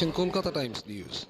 watching Kolkata Times News.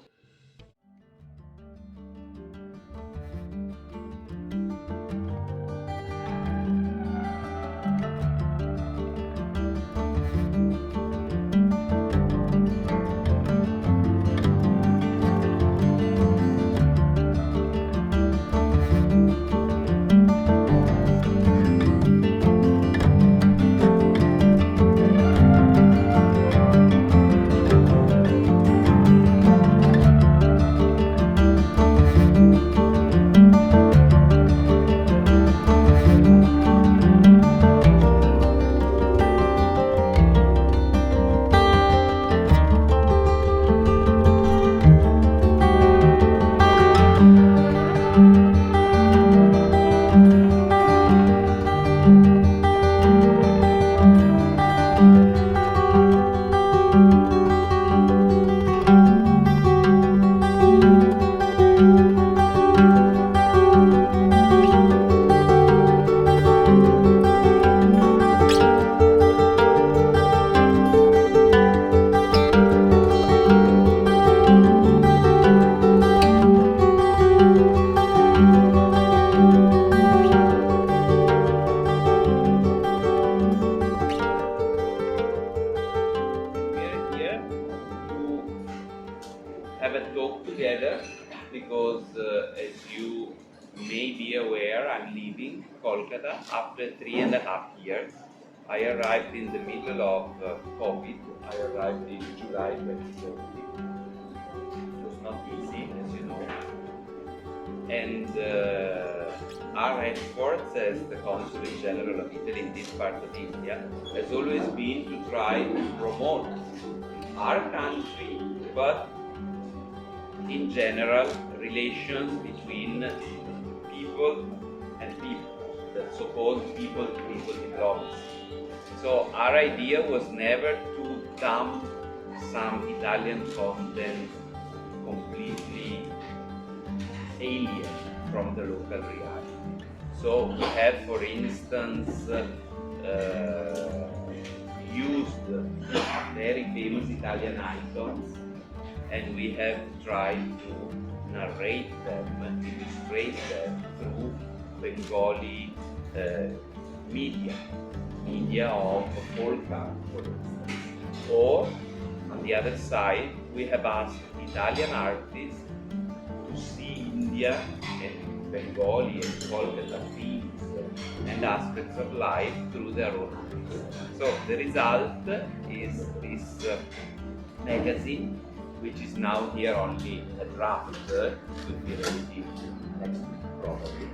Have a talk together because, as you may be aware, I'm leaving Kolkata after 3.5 years. I arrived in the middle of COVID. I arrived in July 2020. It was not easy, as you know. And our efforts as the Consul General of Italy in this part of India has always been to try to promote our country, but in general, relations between people and people, the so-called people-to-people diplomacy. So our idea was never to dump some Italian content completely alien from the local reality. So we have, for instance, used very famous Italian icons, and we have tried to narrate them, illustrate them through Bengali media of folk art, for instance. Or, on the other side, we have asked Italian artists to see India and Bengali and Kolkata themes and aspects of life through their own eyes. So the result is this magazine, which is now here only a draft, will be ready next week probably,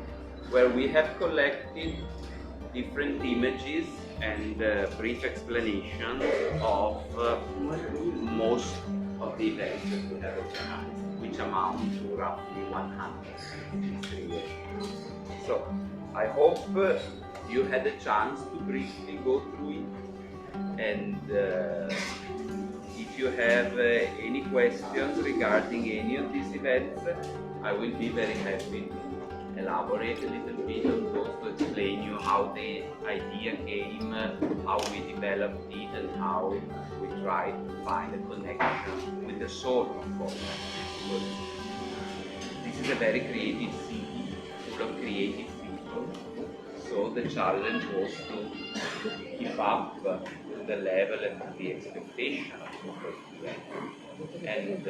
where we have collected different images and brief explanations of most of the events that we have organized, which amount to roughly 153. So I hope you had a chance to briefly go through it, and if you have any questions regarding any of these events, I will be very happy to elaborate a little bit on those, to explain you how the idea came, how we developed it, and how we tried to find a connection with the soul of Kolkata. This is a very creative city, full of creative people, so the challenge was to keep up to the level and the expectation of people. And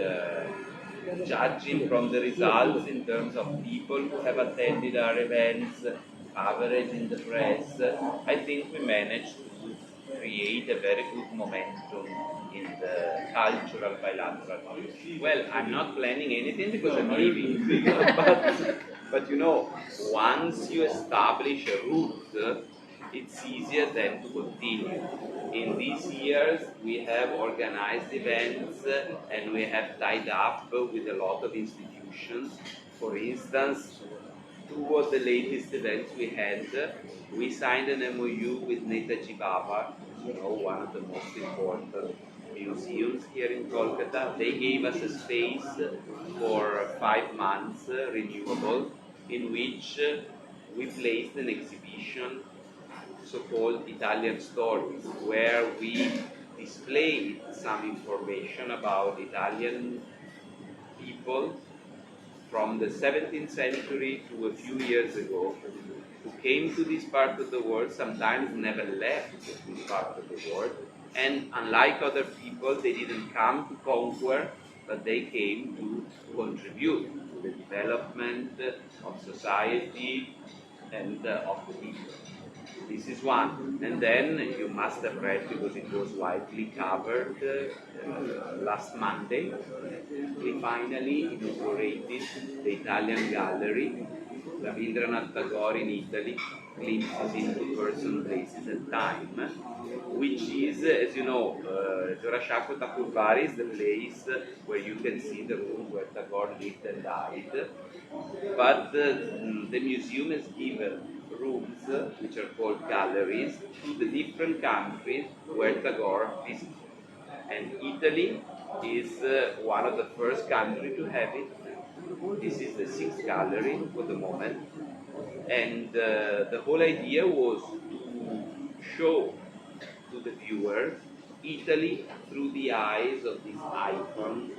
judging from the results in terms of people who have attended our events, coverage in the press, I think we managed to create a very good momentum in the cultural bilateral relations. Well, I'm not planning anything because I'm leaving, but you know, once you establish a route, it's easier then to continue. In these years, we have organized events and we have tied up with a lot of institutions. For instance, two of the latest events we had, we signed an MOU with Netaji Baba, you know, one of the most important museums here in Kolkata. They gave us a space for 5 months, renewable, in which we placed an exhibition so-called Italian stories, where we displayed some information about Italian people from the 17th century to a few years ago, who came to this part of the world, sometimes never left this part of the world, and unlike other people, they didn't come to conquer, but they came to contribute to the development of society and of the people. This is one. And then you must have read, because it was widely covered last Monday, we finally inaugurated the Italian Gallery, Rabindranath Tagore in Italy, glimpses into person, places and time, which is, as you know, Jorashako Takurbari is the place where you can see the room where Tagore lived and died. But the museum has given rooms, which are called galleries, to the different countries where Tagore visited. And Italy is one of the first countries to have it. This is the 6th gallery for the moment. And the whole idea was to show to the viewers Italy through the eyes of this icon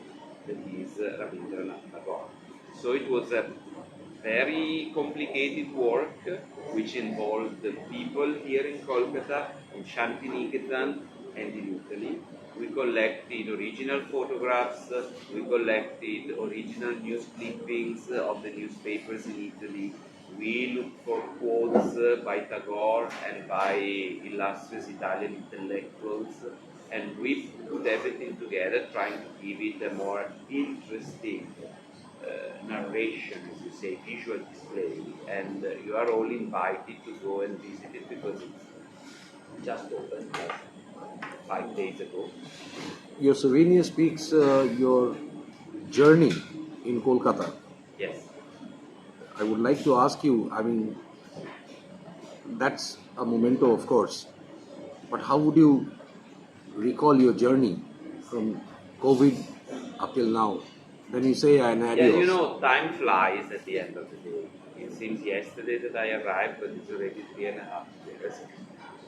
that is Rabindranath Tagore. So it was a very complicated work which involved the people here in Kolkata, in Shantiniketan and in Italy. We collected original photographs, we collected original news clippings of the newspapers in Italy. We looked for quotes by Tagore and by illustrious Italian intellectuals, and we put everything together trying to give it a more interesting narration, as you say, visual display, and you are all invited to go and visit it because it's just opened 5 days ago. Your souvenir speaks your journey in Kolkata. Yes. I would like to ask you, I mean, that's a memento, of course, but how would you recall your journey from COVID up till now? When you say an adios. Yeah, you know, time flies at the end of the day. It seems yesterday that I arrived, but it's already 3.5 years.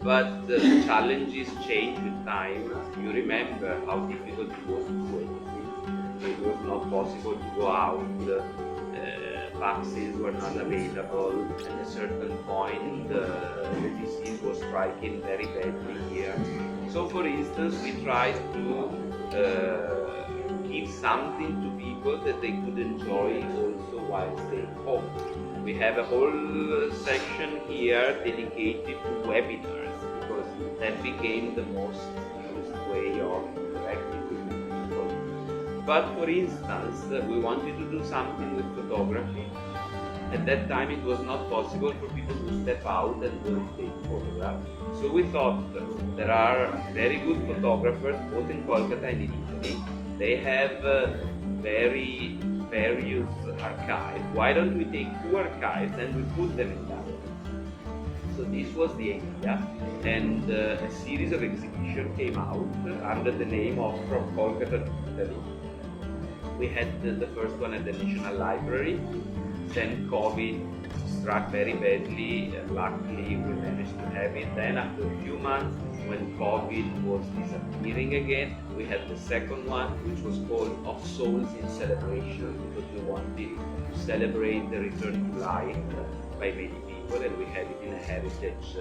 But the challenges change with time. You remember how difficult it was to do anything. It was not possible to go out. Vaccines were not available. At a certain point, the disease was striking very badly here. So, for instance, we tried to give something to people that they could enjoy also while staying home. We have a whole section here dedicated to webinars, because that became the most used way of interacting with people. But for instance, we wanted to do something with photography. At that time it was not possible for people to step out and go and take photographs. So we thought there are very good photographers both in Kolkata and in Italy. They have very various archives. Why don't we take 2 archives and we put them in gallery? So this was the idea, and a series of exhibitions came out under the name of From Kolkata to Italy. We had the first one at the National Library. Then COVID struck very badly, and luckily we managed to have it. Then after a few months, when COVID was disappearing again, we had the second one, which was called Of Souls in Celebration, because we wanted to celebrate the return to life by many people, and we had it in a heritage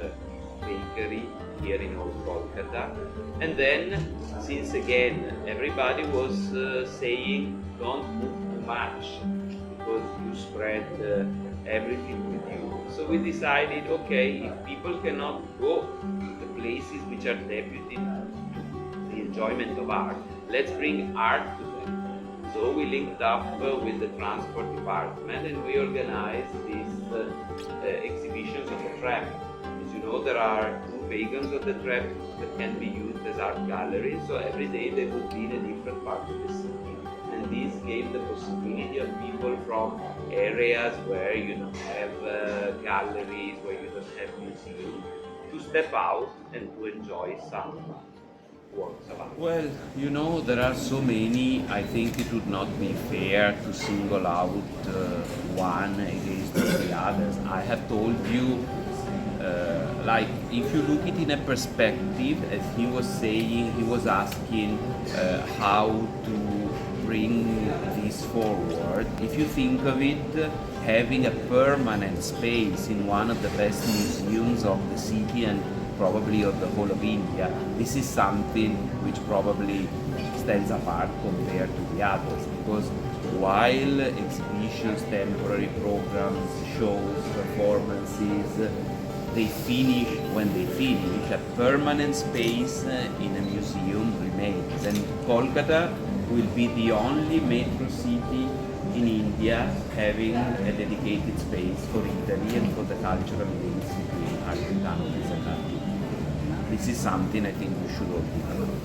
bakery here in Old Kolkata. And then, since again everybody was saying don't move too much because you spread everything with you, so we decided, okay, if people cannot go to the places which are devoted to the enjoyment of art, let's bring art to them. So we linked up with the transport department and we organized these exhibitions on the tram. As you know, there are 2 wagons of the tram that can be used as art galleries, so every day they would be in a different part of the city. And this gave the possibility of people from areas where you don't have galleries, where you don't have museums, to step out and to enjoy some works of art. Well, you know, there are so many. I think it would not be fair to single out one against the others. I have told you like if you look it in a perspective, as he was saying, he was asking how to bring this forward. If you think of it, having a permanent space in one of the best museums of the city and probably of the whole of India, this is something which probably stands apart compared to the others, because while exhibitions, temporary programs, shows, performances, they finish when they finish, a permanent space in a museum remains. And Kolkata will be the only metro city in India having a dedicated space for Italy and for the cultural links between our two countries and Argentina. This is something I think we should all be proud of.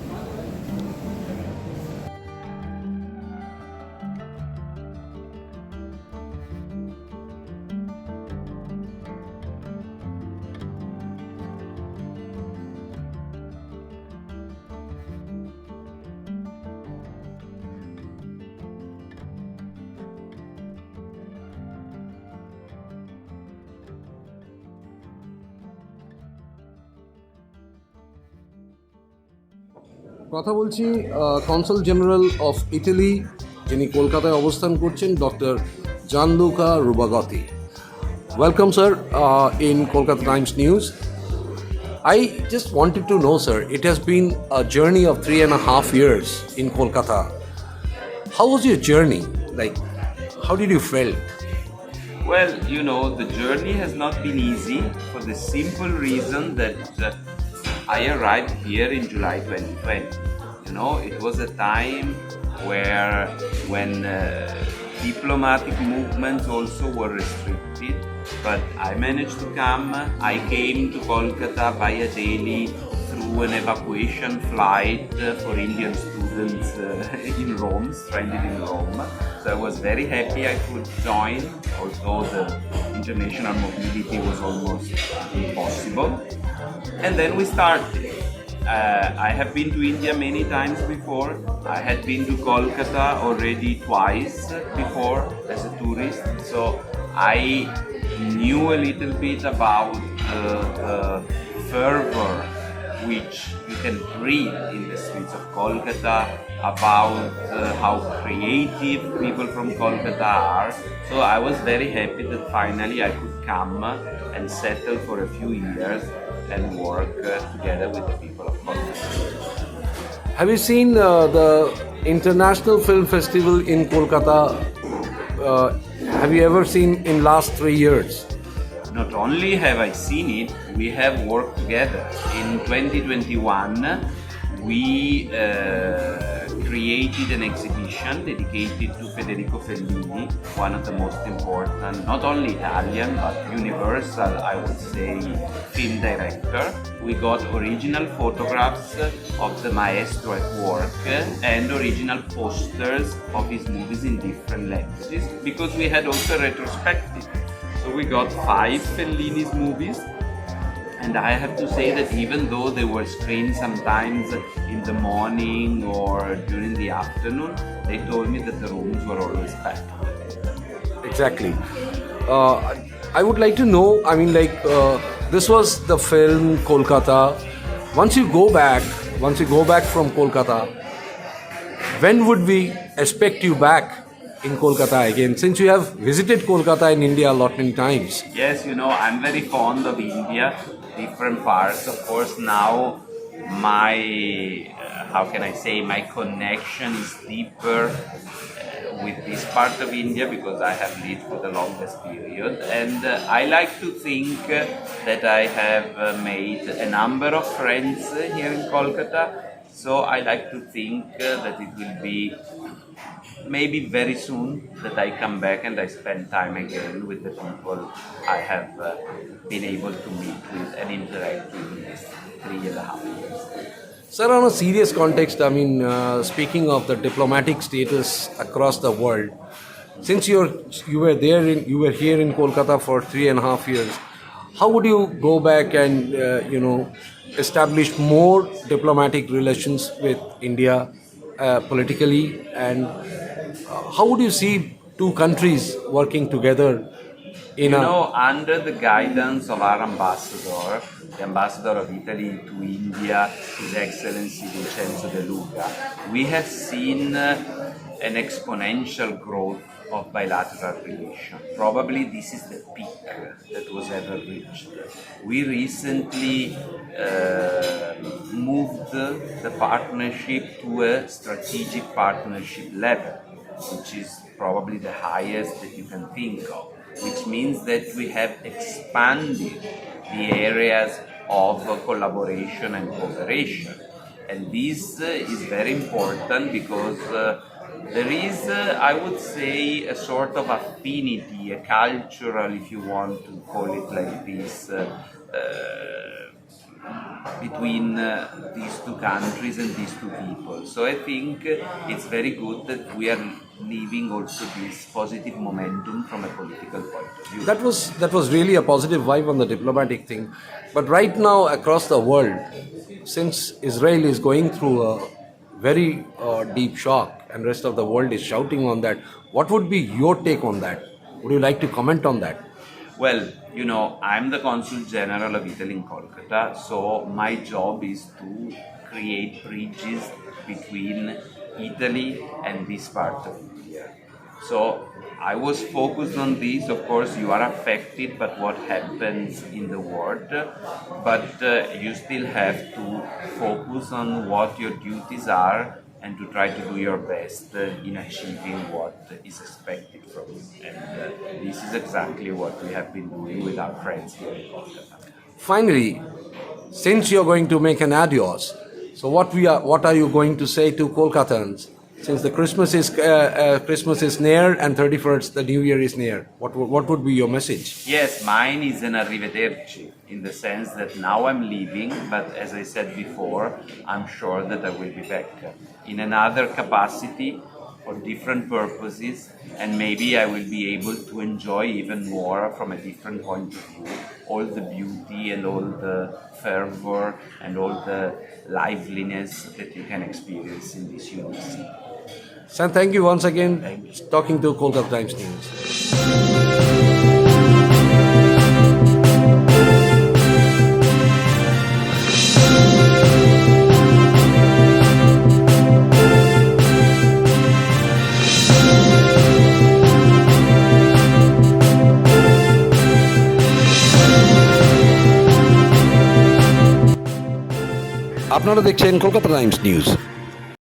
কথা বলছি consul general of Italy, যিনি কলকাতায় অবস্থান করছেন, doctor জানলুকা রুবাগাতি। Welcome, sir, in Kolkata Times News. I just wanted to know, sir, it has been a journey of 3.5 years in Kolkata. How was your journey? Like, how did you feel? Well, you know, the journey has not been easy for the simple reason that I arrived here in July 2020. You know, it was a time when diplomatic movements also were restricted, but I managed to come. I came to Kolkata via Delhi through an evacuation flight for Indian students in Rome, stranded in Rome. So I was very happy I could join, although the international mobility was almost impossible. And then we started. I have been to India many times before. I had been to Kolkata already twice before as a tourist. So I knew a little bit about the fervor which you can breathe in the streets of Kolkata, about how creative people from Kolkata are. So I was very happy that finally I could come and settle for a few years and work together with the people of Kolkata. Have you seen the International Film Festival in Kolkata? Have you ever seen in last 3 years? Not only have I seen it, we have worked together. In 2021, we created an exhibition dedicated to Federico Fellini, one of the most important, not only Italian, but universal, I would say, film director. We got original photographs of the maestro at work and original posters of his movies in different languages, because we had also a retrospective. So we got 5 Fellini's movies, and I have to say that even though they were screened sometimes in the morning or during the afternoon, they told me that the rooms were always packed. Exactly. I would like to know, I mean, like, this was the film Kolkata. Once you go back from Kolkata, when would we expect you back in Kolkata again, since you have visited Kolkata in India a lot many times? Yes, you know, I'm very fond of India, different parts. Of course, now my, how can I say, my connection is deeper with this part of India because I have lived for the longest period. And I like to think that I have made a number of friends here in Kolkata. So I like to think that it will be maybe very soon that I come back and I spend time again with the people I have been able to meet with and interact with in these 3.5 years. Sir, on a serious context, I mean, speaking of the diplomatic status across the world, since you were here in Kolkata for 3.5 years, how would you go back and establish more diplomatic relations with India politically, and how would you see two countries working together in You a know, under the guidance of our ambassador, the ambassador of Italy to India, His Excellency Vincenzo De Luca, we have seen an exponential growth of bilateral relations. Probably this is the peak that was ever reached. We recently moved the partnership to a strategic partnership level, which is probably the highest that you can think of, which means that we have expanded the areas of collaboration and cooperation. And this is very important because there is, I would say, a sort of affinity, a cultural, if you want to call it like this, between these two countries and these two people. So I think it's very good that we are leaving also this positive momentum from a political point of view. that was really a positive vibe on the diplomatic thing. But right now across the world, since Israel is going through a very deep shock and rest of the world is shouting on that, what would be your take on that? Would you like to comment on that? Well, you know, I'm the Consul General of Italy in Kolkata, so my job is to create bridges between Italy and this part of India. So I was focused on this. Of course, you are affected by what happens in the world, but you still have to focus on what your duties are and to try to do your best in achieving what is expected from you. And this is exactly what we have been doing with our friends here in Kolkata. Finally, since you're going to make an adios, so what are you going to say to Kolkatans? Since the Christmas is near and 31st the New Year is near, what would be your message? Yes, mine is an arrivederci in the sense that now I'm leaving, but as I said before, I'm sure that I will be back in another capacity for different purposes, and maybe I will be able to enjoy even more from a different point of view all the beauty and all the fervor and all the liveliness that you can experience in this unique city. Sam, thank you once again. Talking to Kolkata Times News. আপনারা দেখছেন Kolkata Times news.